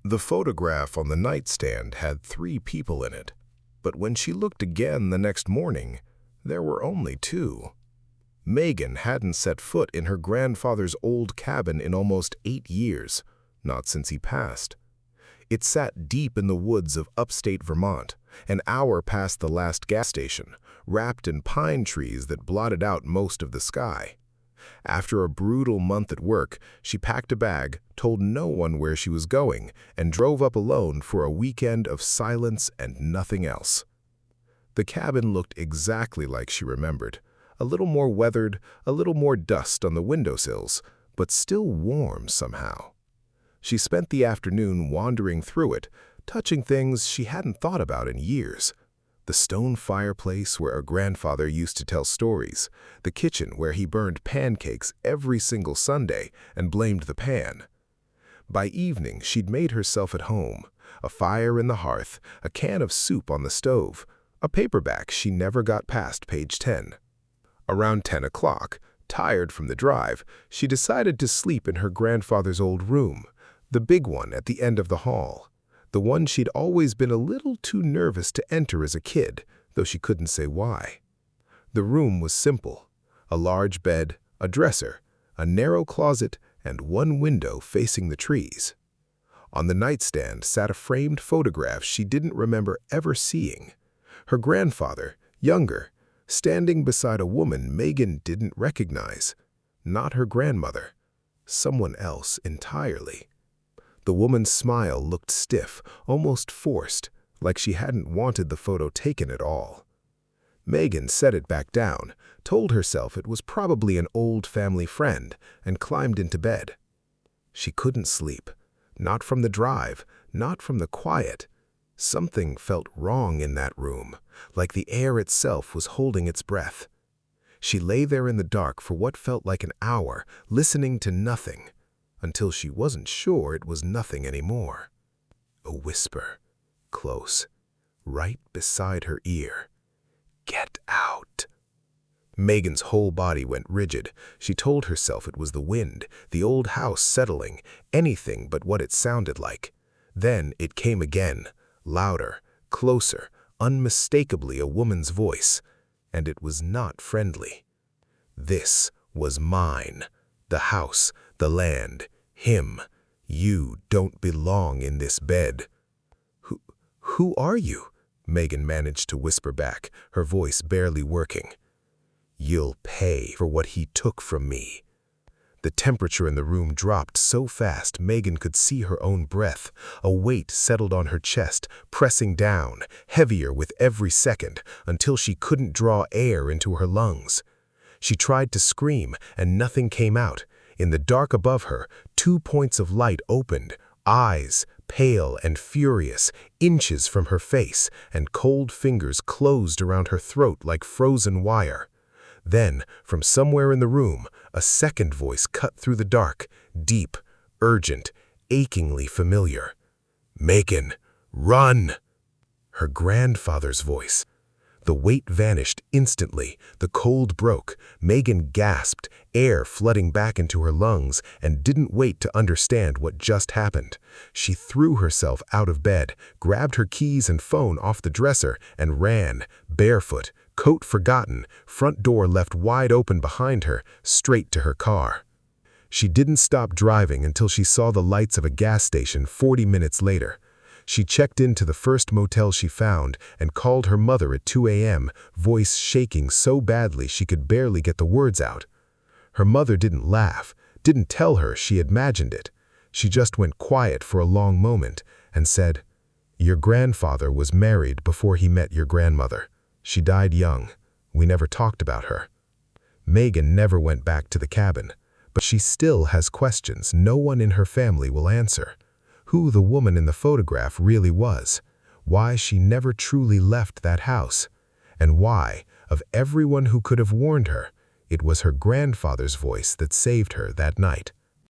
The photograph on the nightstand had 3 people in it, but when she looked again the next morning, there were only 2. Megan hadn't set foot in her grandfather's old cabin in almost 8 years, not since he passed. It sat deep in the woods of upstate Vermont, an hour past the last gas station, wrapped in pine trees that blotted out most of the sky. After a brutal month at work, she packed a bag, told no one where she was going, and drove up alone for a weekend of silence and nothing else. The cabin looked exactly like she remembered, a little more weathered, a little more dust on the windowsills, but still warm somehow. She spent the afternoon wandering through it, touching things she hadn't thought about in years. The stone fireplace where her grandfather used to tell stories, the kitchen where he burned pancakes every single Sunday and blamed the pan. By evening, she'd made herself at home, a fire in the hearth, a can of soup on the stove, a paperback she never got past page 10. Around 10 o'clock, tired from the drive, she decided to sleep in her grandfather's old room, the big one at the end of the hall, the one she'd always been a little too nervous to enter as a kid, though she couldn't say why. The room was simple: a large bed, a dresser, a narrow closet, and one window facing the trees. On the nightstand sat a framed photograph she didn't remember ever seeing. Her grandfather, younger, standing beside a woman Megan didn't recognize. Not her grandmother. Someone else entirely. The woman's smile looked stiff, almost forced, like she hadn't wanted the photo taken at all. Megan set it back down, told herself it was probably an old family friend, and climbed into bed. She couldn't sleep. Not from the drive, not from the quiet. Something felt wrong in that room, like the air itself was holding its breath. She lay there in the dark for what felt like an hour, listening to nothing, until she wasn't sure it was nothing anymore. A whisper, close, right beside her ear. "Get out." Megan's whole body went rigid. She told herself it was the wind, the old house settling, anything but what it sounded like. Then it came again, louder, closer, unmistakably a woman's voice, and it was not friendly. This was mine. The house, the land, him. You don't belong in this bed. Who are you? Megan managed to whisper back, her voice barely working. You'll pay for what he took from me. The temperature in the room dropped so fast Megan could see her own breath. A weight settled on her chest, pressing down, heavier with every second, until she couldn't draw air into her lungs. She tried to scream, and nothing came out. In the dark above her, 2 points of light opened, eyes, pale and furious, inches from her face, and cold fingers closed around her throat like frozen wire. Then, from somewhere in the room, a second voice cut through the dark, deep, urgent, achingly familiar. Megan, run! Her grandfather's voice. The weight vanished instantly. The cold broke. Megan gasped, air flooding back into her lungs, and didn't wait to understand what just happened. She threw herself out of bed, grabbed her keys and phone off the dresser, and ran, barefoot, coat forgotten, front door left wide open behind her, straight to her car. She didn't stop driving until she saw the lights of a gas station 40 minutes later. She checked into the first motel she found and called her mother at 2 a.m., voice shaking so badly she could barely get the words out. Her mother didn't laugh, didn't tell her she imagined it. She just went quiet for a long moment and said, Your grandfather was married before he met your grandmother. She died young. We never talked about her. Megan never went back to the cabin, but she still has questions no one in her family will answer. Who the woman in the photograph really was, why she never truly left that house, and why, of everyone who could have warned her, it was her grandfather's voice that saved her that night.